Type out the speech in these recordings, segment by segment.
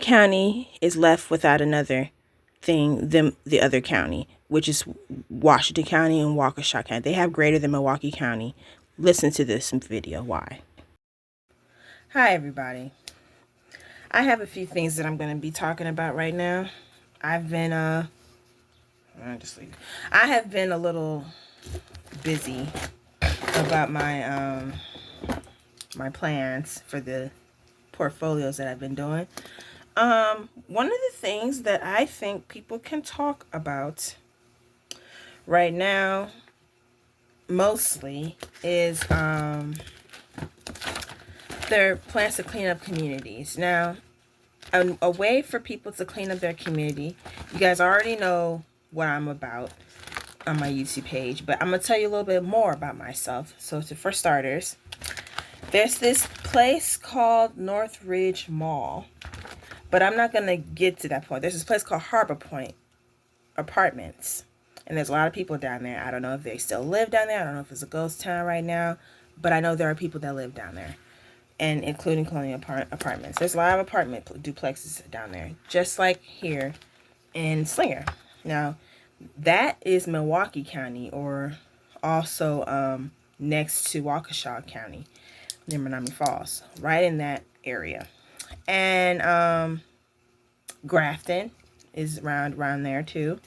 county is left without another thing than the other county, which is Washington County and Waukesha County. They have greater than Milwaukee County. Listen to this video. Why? Hi, everybody. I have a few things that I'm going to be talking about right now. I have been a little busy about my my plans for the portfolios that I've been doing. One of the things that I think people can talk about right now mostly is their plans to clean up communities. Now, a way for people to clean up their community, you guys already know what I'm about on my YouTube page, but I'm going to tell you a little bit more about myself. So for starters, there's this place called Northridge Mall, but I'm not going to get to that point. There's this place called Harbor Point Apartments, and there's a lot of people down there. I don't know if they still live down there. I don't know if it's a ghost town right now, but I know there are people that live down there, and including colonial apartments. There's a lot of apartment duplexes down there, just like here in Slinger. Now, that is Milwaukee County, or also next to Waukesha County, near Menominee Falls, right in that area. And Grafton is around there too,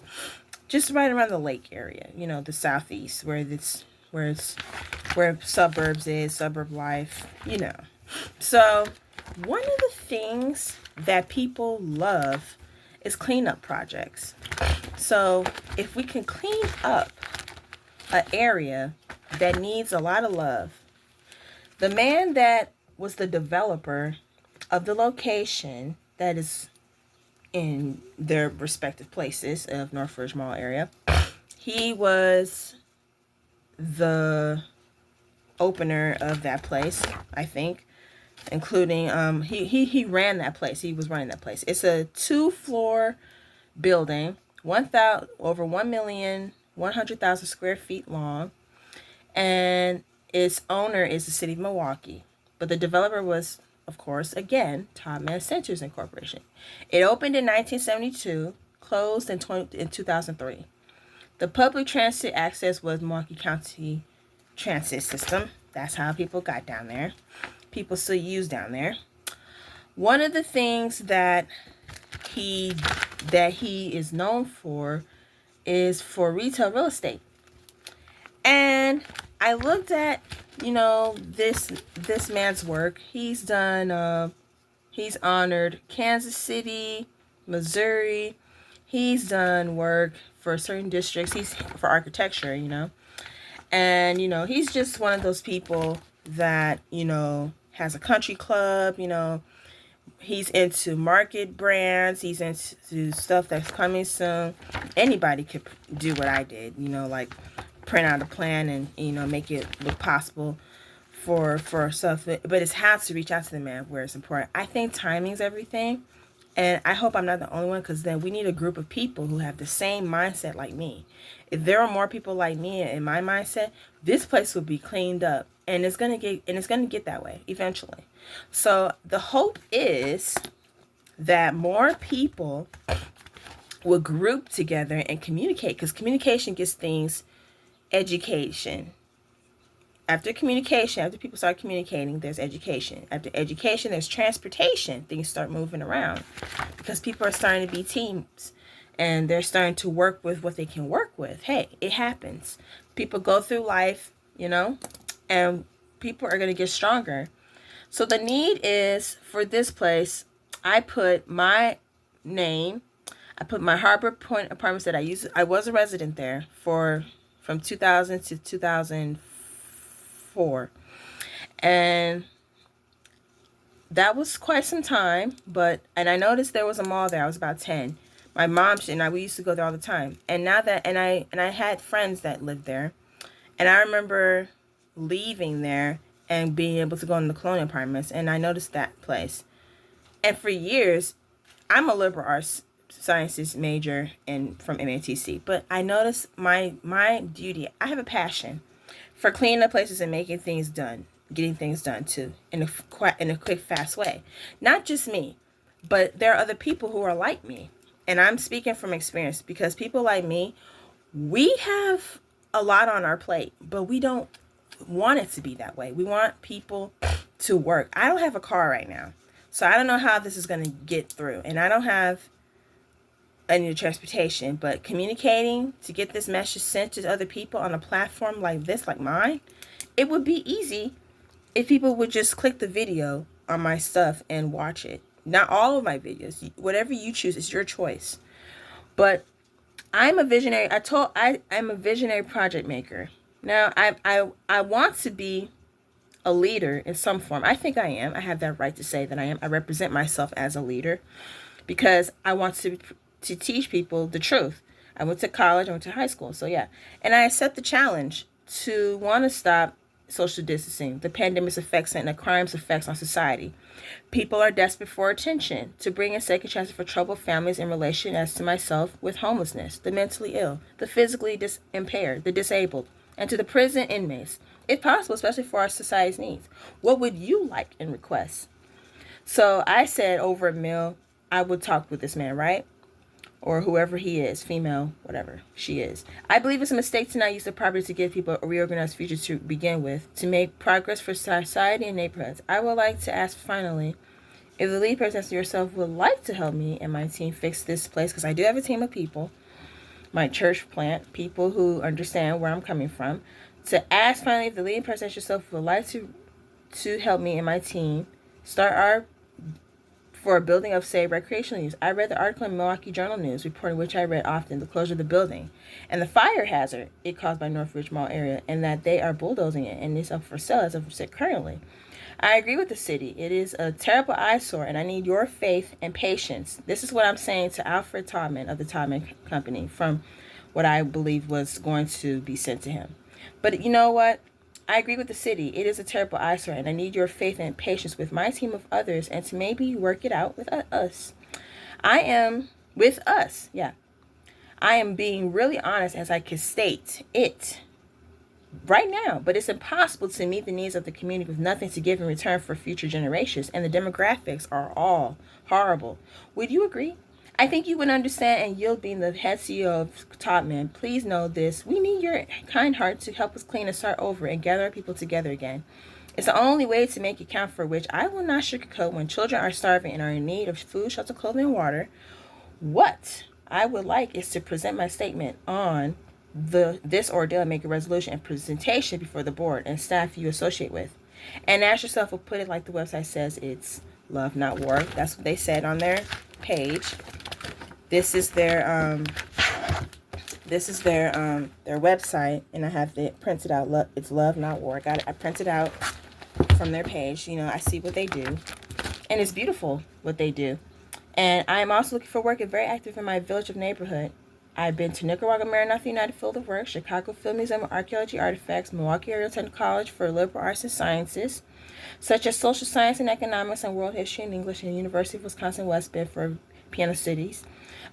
just right around the lake area, you know, the southeast, where suburbs is, suburb life, you know. So one of the things that people love is cleanup projects. So if we can clean up an area that needs a lot of love, the man that was the developer of the location that is in their respective places of Northridge Mall area, he was the opener of that place, I think, including he ran that place. He was running that place. It's a 2-floor building, over 1,100,000 square feet long, and its owner is the city of Milwaukee. But the developer was, of course, again, Topman Centers Incorporation. It opened in 1972, closed in 2003. The public transit access was Milwaukee County Transit System. That's how people got down there. People still use down there. One of the things that he is known for is for retail real estate. And I looked at, you know, this man's work. He's done he's honored Kansas City, Missouri. He's done work for certain districts. He's for architecture, you know. And, you know, he's just one of those people that, you know, has a country club, you know. He's into market brands. He's into stuff that's coming soon. Anybody could do what I did, you know, like print out a plan and, you know, make it look possible for stuff. But it's how to reach out to the man where it's important. I think timing's everything. And I hope I'm not the only one, because then we need a group of people who have the same mindset like me. If there are more people like me in my mindset, this place will be cleaned up, and it's gonna get that way eventually. So the hope is that more people will group together and communicate, because communication gets things education. After communication, after people start communicating, there's education. After education, there's transportation. Things start moving around because people are starting to be teams and they're starting to work with what they can work with. Hey, it happens. People go through life, you know, and people are going to get stronger. So the need is for this place. I put my name. I put my Harbor Point Apartments that I used. I was a resident there from 2000 to 2004. And that was quite some time, and I noticed there was a mall there. I was about 10. My mom and we used to go there all the time. And I had friends that lived there. And I remember leaving there and being able to go in the colonial apartments, and I noticed that place. And for years, I'm a liberal arts sciences major from MATC, but I noticed my duty. I have a passion for cleaning up places and making things done, getting things done too, in a quick, fast way. Not just me, But there are other people who are like me. And I'm speaking from experience because people like me, we have a lot on our plate, but we don't want it to be that way. We want people to work. I don't have a car right now. So I don't know how this is going to get through. And I don't have any transportation, but communicating to get this message sent to other people on a platform like this, like mine, it would be easy if people would just click the video on my stuff and watch it. Not all of my videos. Whatever you choose, it's your choice. But I'm a visionary. I'm a visionary project maker. Now, I want to be a leader in some form. I think I am. I have that right to say that I am. I represent myself as a leader because I want to teach people the truth. I went to college, I went to high school, so yeah. And I accept the challenge to want to stop social distancing, the pandemic's effects and the crime's effects on society. People are desperate for attention, to bring in second chances for troubled families in relation as to myself with homelessness, the mentally ill, the physically impaired, the disabled, and to the prison inmates, if possible, especially for our society's needs. What would you like in requests? So I said over a meal, I would talk with this man, right? Or whoever he is, female, whatever she is. I believe it's a mistake to not use the property to give people a reorganized future to begin with, to make progress for society and neighborhoods. I would like to ask finally, if the lead person yourself would like to help me and my team fix this place, because I do have a team of people, my church plant, people who understand where I'm coming from, to ask finally if the lead person yourself would like to help me and my team start our for a building of, say, recreational use. I read the article in Milwaukee Journal News reporting, which I read often, the closure of the building and the fire hazard it caused by Northridge Mall area, and that they are bulldozing it and it's up for sale as of currently. I agree with the city. It is a terrible eyesore, and I need your faith and patience. This is what I'm saying to Alfred Taubman of the Taubman Company from what I believe was going to be sent to him. But you know what? I agree with the city. It is a terrible eyesore, and I need your faith and patience with my team of others and to maybe work it out with us. I am with us. Yeah. I am being really honest as I can state it right now, but it's impossible to meet the needs of the community with nothing to give in return for future generations, and the demographics are all horrible. Would you agree? I think you would understand and yield being the head CEO of Taubman. Please know this. We need your kind heart to help us clean and start over and gather our people together again. It's the only way to make it count, for which I will not sugarcoat. When children are starving and are in need of food, shelter, clothing, and water, what I would like is to present my statement on this ordeal and make a resolution and presentation before the board and staff you associate with. And ask yourself, will put it like the website says, it's love, not war. That's what they said on their page. This is their website, and I have it printed out. It's love, not war. I printed out from their page. You know, I see what they do, and it's beautiful what they do. And I'm also looking for work and very active in my village of neighborhood. I've been to Nicaragua Maranatha United Field of Work, Chicago Field Museum of Archaeology Artifacts, Milwaukee Area Technical College for Liberal Arts and Sciences, such as Social Science and Economics and World History and English, and University of Wisconsin-West Bend for Piano Studies,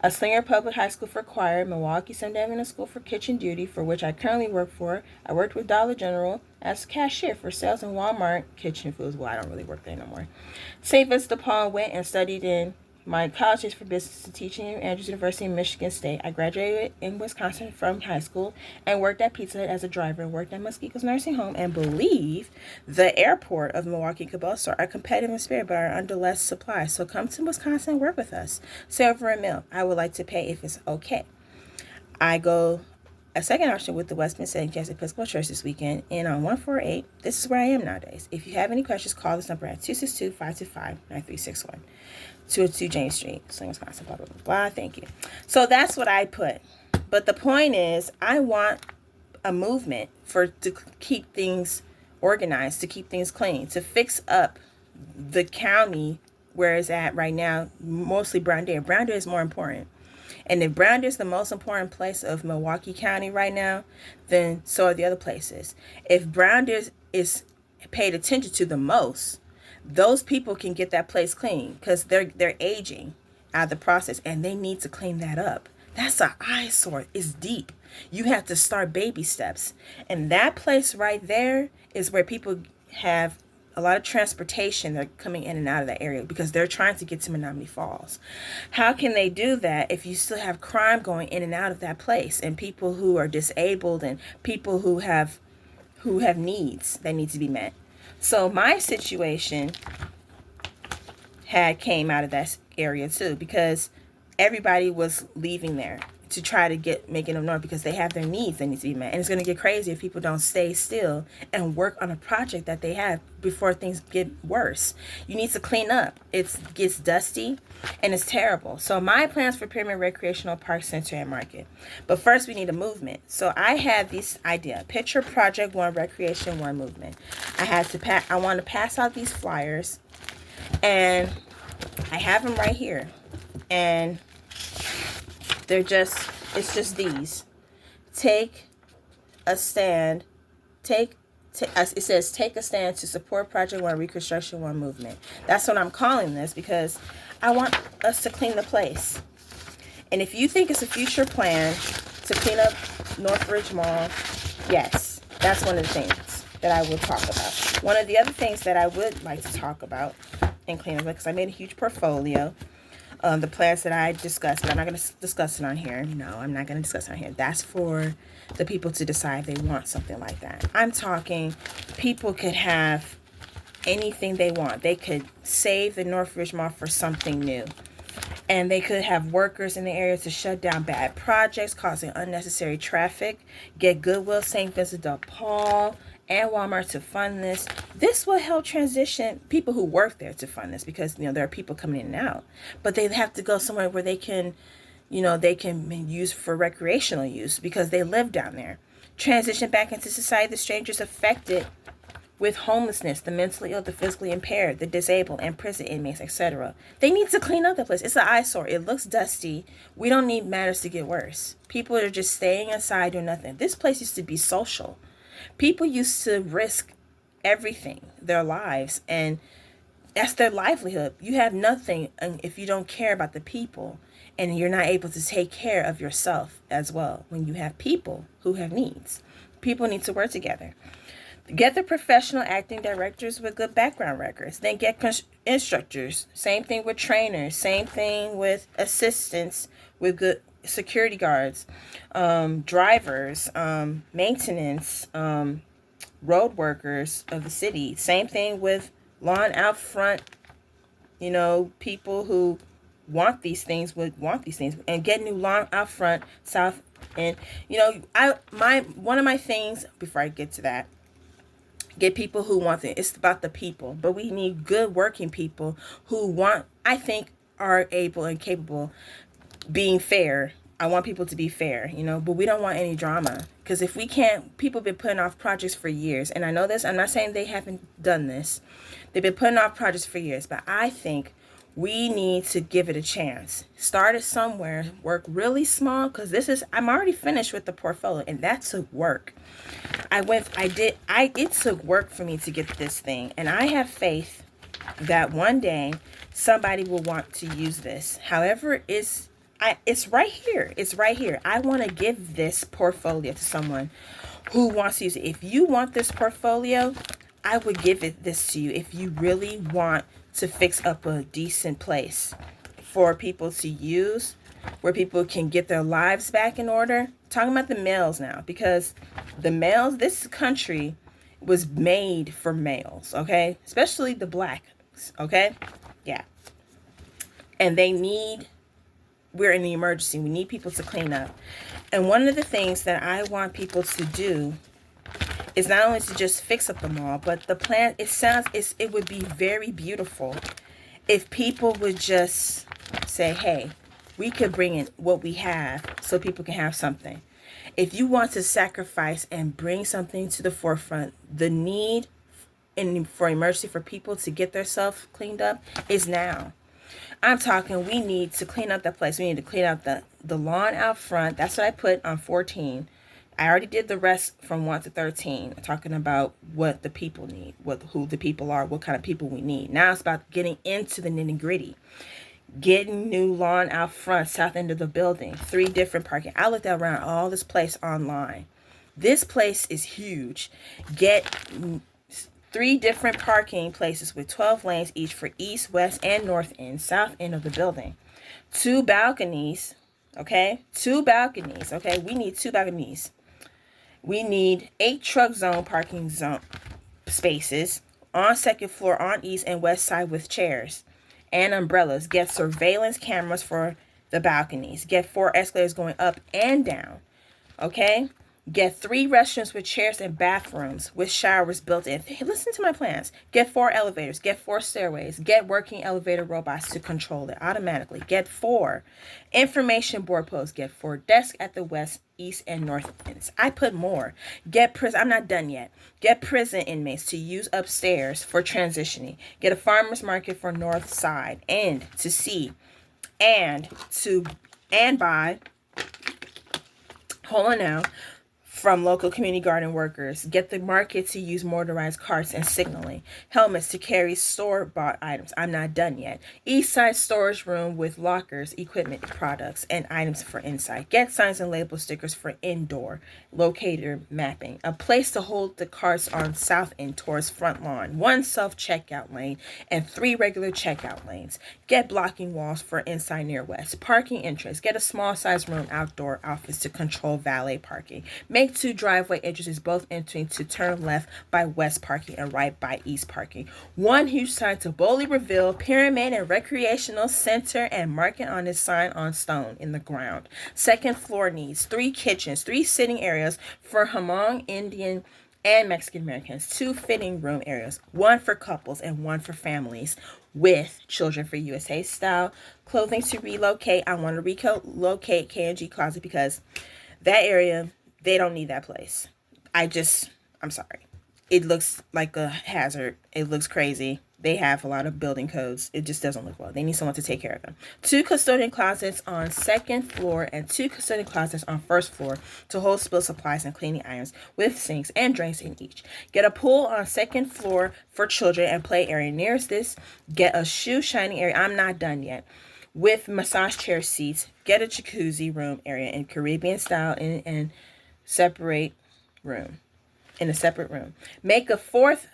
a Slinger Public High School for choir, Milwaukee Sunday Adventist School for kitchen duty, for which I currently work for. I worked with Dollar General as cashier for sales in Walmart kitchen foods. Well, I don't really work there no more. St. Vincent de Paul, went and studied in my college is for business and teaching at Andrews University in Michigan State. I graduated in Wisconsin from high school and worked at Pizza Hut as a driver and worked at Mosquito's Nursing Home, and believe the airport of Milwaukee and Cabell Store are competitive in spirit but are under less supply. So come to Wisconsin and work with us. Say over a meal. I would like to pay if it's okay. I go a second option with the Westminster St. James Episcopal Church this weekend, and on 148. This is where I am nowadays. If you have any questions, call this number at 262-525-9361. 202 James Street, Slinger, Wisconsin, blah, blah, blah, blah. Thank you. So that's what I put. But the point is, I want a movement to keep things organized, to keep things clean, to fix up the county where it's at right now, mostly Brown Deer. Brown Deer is more important. And if Brown Deer is the most important place of Milwaukee County right now, then so are the other places. If Brown Deer is paid attention to the most, those people can get that place clean because they're aging out of the process, and they need to clean that up. That's an eyesore. It's deep. You have to start baby steps. And that place right there is where people have a lot of transportation. They're coming in and out of that area because they're trying to get to Menominee Falls. How can they do that if you still have crime going in and out of that place, and people who are disabled and people who have needs that need to be met? So my situation came out of that area too, because everybody was leaving there to try to make it up north because they have their needs that need to be met. And it's going to get crazy if people don't stay still and work on a project that they have before things get worse. You need to clean up. It gets dusty and it's terrible. So my plans for Pyramid Recreational Park Center and Market. But first we need a movement. So I had this idea, picture Project One, Recreation One movement. I want to pass out these flyers, and I have them right here. And it's just these. Take a stand. It says take a stand to support Project One, Reconstruction One movement. That's what I'm calling this, because I want us to clean the place. And if you think it's a future plan to clean up Northridge Mall, yes, that's one of the things that I will talk about. One of the other things that I would like to talk about in cleanup, because I made a huge portfolio. The plans that I discussed, but I'm not going to discuss it on here. No, I'm not going to discuss it on here. That's for the people to decide if they want something like that. I'm talking people could have anything they want. They could save the Northridge Mall for something new. And they could have workers in the area to shut down bad projects causing unnecessary traffic, get Goodwill, St. Vincent de Paul, and Walmart to fund this. This will help transition people who work there to fund this, because there are people coming in and out, but they have to go somewhere where they can use for recreational use because they live down there. Transition back into society the strangers affected with homelessness, the mentally ill, the physically impaired, the disabled, and prison inmates, etc. They need to clean up the place. It's an eyesore. It looks dusty. We don't need matters to get worse. People are just staying inside doing nothing. This place used to be social. People used to risk everything, their lives, and that's their livelihood. You have nothing if you don't care about the people, and you're not able to take care of yourself as well. When you have people who have needs, people need to work together. Get the professional acting directors with good background records. Then get instructors. Same thing with trainers. Same thing with assistants with good security guards, drivers, maintenance, road workers of the city. Same thing with lawn out front. People who want these things and get new lawn out front south. And one of my things before I get to that, get people who want it. It's about the people, but we need good working people who are able and capable, being fair. I want people to be fair, but we don't want any drama, because if we can't, people have been putting off projects for years. And I know this, I'm not saying they haven't done this. They've been putting off projects for years, but I think we need to give it a chance. Start it somewhere, work really small, because I'm already finished with the portfolio, and that took work. It took work for me to get this thing, and I have faith that one day somebody will want to use this. However, it's right here. It's right here. I want to give this portfolio to someone who wants to use it. If you want this portfolio, I would give this to you if you really want to fix up a decent place for people to use, where people can get their lives back in order. Talking about the males now, because this country was made for males, okay? Especially the blacks, okay? Yeah. And we're in the emergency. We need people to clean up. And one of the things that I want people to do is not only to just fix up the mall, but the plan, it would be very beautiful if people would just say, hey, we could bring in what we have so people can have something. If you want to sacrifice and bring something to the forefront, the need for emergency for people to get themselves cleaned up is now. I'm talking, we need to clean up that place. We need to clean out the lawn out front. That's what I put on 14. I already did the rest from 1 to 13, talking about what the people need, who the people are, what kind of people we need. Now it's about getting into the nitty gritty. Getting new lawn out front, south end of the building, 3 different parking. I looked around all this place online. This place is huge. Get 3 different parking places with 12 lanes each for east, west, and north end, south end of the building. 2 balconies, okay? 2 balconies, okay? We need 2 balconies. We need 8 truck zone parking zone spaces on second floor on east and west side with chairs and umbrellas. Get surveillance cameras for the balconies. Get 4 escalators going up and down, okay? Get 3 restrooms with chairs and bathrooms with showers built in. Hey, listen to my plans. Get 4 elevators. Get 4 stairways. Get working elevator robots to control it automatically. Get 4 information board posts. Get 4 desks at the west, east, and north ends. I put more. Get prison. I'm not done yet. Get prison inmates to use upstairs for transitioning. Get a farmer's market for north side and to see and buy. Hold on now. From local community garden workers. Get the market to use motorized carts and signaling. Helmets to carry store-bought items. I'm not done yet. East side storage room with lockers, equipment, products, and items for inside. Get signs and label stickers for indoor. Locator mapping. A place to hold the carts on south end towards front lawn. 1 self-checkout lane and 3 regular checkout lanes. Get blocking walls for inside near west. Parking entrance. Get a small size room outdoor office to control valet parking. Make 2 driveway entrances, both entering to turn left by west parking and right by east parking. 1 huge sign to boldly reveal Pyramid and Recreational Center and mark it on this sign on stone in the ground. Second floor needs 3 kitchens, 3 sitting areas for Hmong, Indian, and Mexican Americans, 2 fitting room areas, 1 for couples and 1 for families with children for USA style clothing to relocate. I want to relocate K&G Closet because that area, they don't need that place. I'm sorry. It looks like a hazard. It looks crazy. They have a lot of building codes. It just doesn't look well. They need someone to take care of them. 2 custodian closets on second floor and 2 custodian closets on first floor to hold spill supplies and cleaning items with sinks and drains in each. Get a pool on second floor for children and play area nearest this. Get a shoe shining area. I'm not done yet. With massage chair seats. Get a jacuzzi room area in Caribbean style and separate room. In a separate room. Make a 4th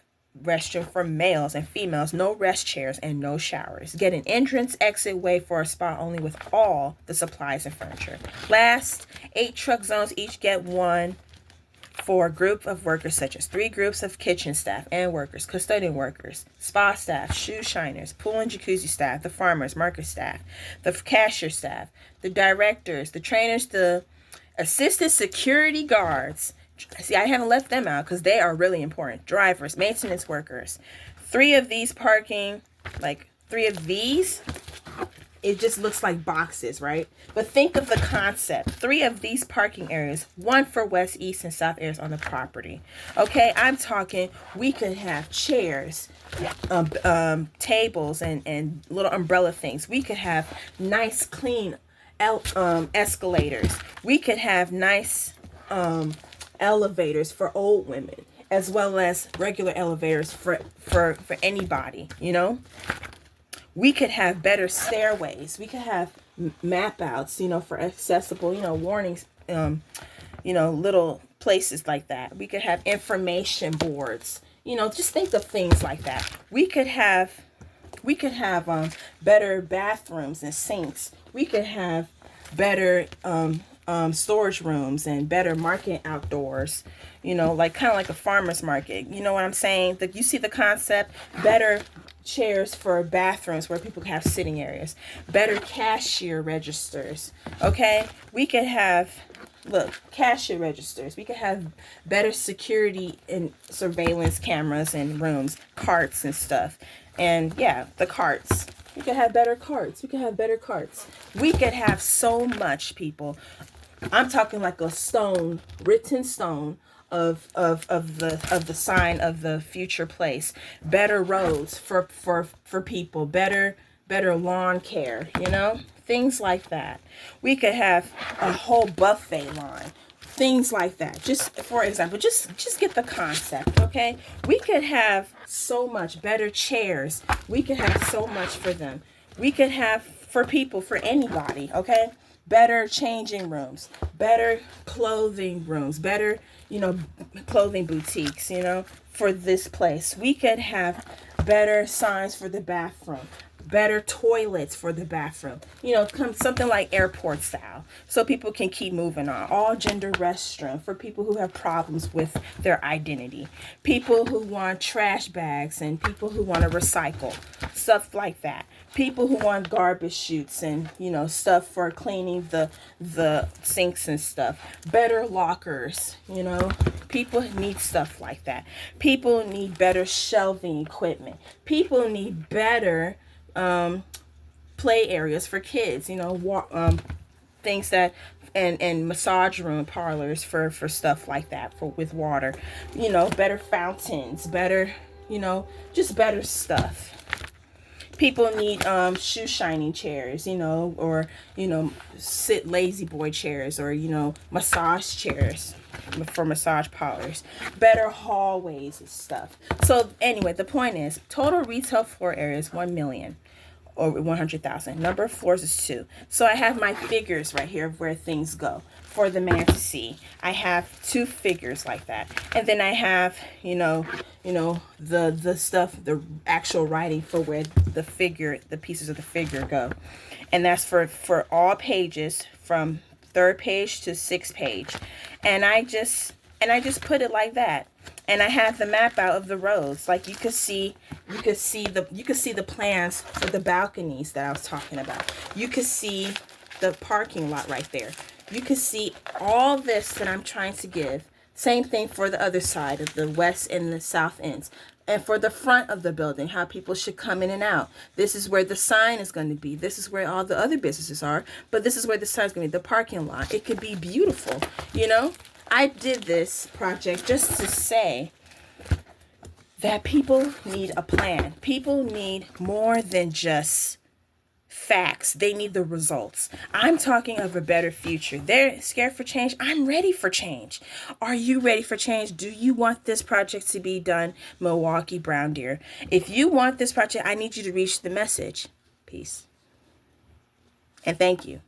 restroom for males and females, no rest chairs and no showers. Get an entrance exit way for a spa only with all the supplies and furniture. Last, 8 truck zones, each get 1 for a group of workers, such as 3 groups of kitchen staff and workers, custodian workers, spa staff, shoe shiners, pool and jacuzzi staff, the farmers market staff, the cashier staff, the directors, the trainers, the assistant security guards. See, I haven't left them out because they are really important. Drivers, maintenance workers. 3 of these parking, like 3 of these, it just looks like boxes, right? But think of the concept. 3 of these parking areas, 1 for west, east, and south areas on the property. Okay, I'm talking we could have chairs, tables, and little umbrella things. We could have nice, clean escalators. We could have nice elevators for old women, as well as regular elevators for anybody, you know. We could have better stairways. We could have map outs, you know, for accessible, you know, warnings, you know, little places like that. We could have information boards, you know, just think of things like that. We could have better bathrooms and sinks. We could have better storage rooms and better market outdoors, you know, like kind of like a farmer's market. You know what I'm saying? You see the concept? Better chairs for bathrooms where people have sitting areas, better cashier registers. Okay, we could have, look, cashier registers. We could have better security and surveillance cameras in rooms, carts and stuff. And yeah, the carts. We could have better carts. We could have better carts. We could have so much, people. I'm talking like a stone, written stone of the sign of the future place. Better roads for people. Better lawn care, you know? Things like that. We could have a whole buffet line. Things like that. Just for example, just get the concept, okay? We could have so much better chairs. We could have so much for them. We could have for people, for anybody, okay? Better changing rooms, better clothing rooms, better, you know, clothing boutiques, you know, for this place. We could have better signs for the bathroom, better toilets for the bathroom. Come something like airport style, so people can keep moving on. All gender restroom for people who have problems with their identity, people who want trash bags, and people who want to recycle, stuff like that. People who want garbage chutes and stuff for cleaning the sinks and stuff. Better lockers. People need stuff like that. People need better shelving equipment. People need better play areas for kids, things that and massage room parlors for stuff like that, for with water, better fountains, better, just better stuff. People need shoe shining chairs, or sit lazy boy chairs, or massage chairs for massage parlors, better hallways and stuff. So anyway, the point is, total retail floor area is 1 million or 100,000. Number of floors is 2. So I have my figures right here of where things go for the man to see. I have 2 figures like that, and then I have the stuff, the actual writing for where the pieces of the figure go, and that's for all pages from 3rd page to 6th page, and I just put it like that. And I have the map out of the roads. Like you could see the plans for the balconies that I was talking about. You could see the parking lot right there. You could see all this that I'm trying to give. Same thing for the other side of the west and the south ends. And for the front of the building, how people should come in and out. This is where the sign is going to be. This is where all the other businesses are. But this is where the sign is going to be, the parking lot. It could be beautiful, I did this project just to say that people need a plan. People need more than just facts. They need the results. I'm talking of a better future. They're scared for change. I'm ready for change. Are you ready for change? Do you want this project to be done? Milwaukee Brown Deer. If you want this project, I need you to reach the message. Peace. And thank you.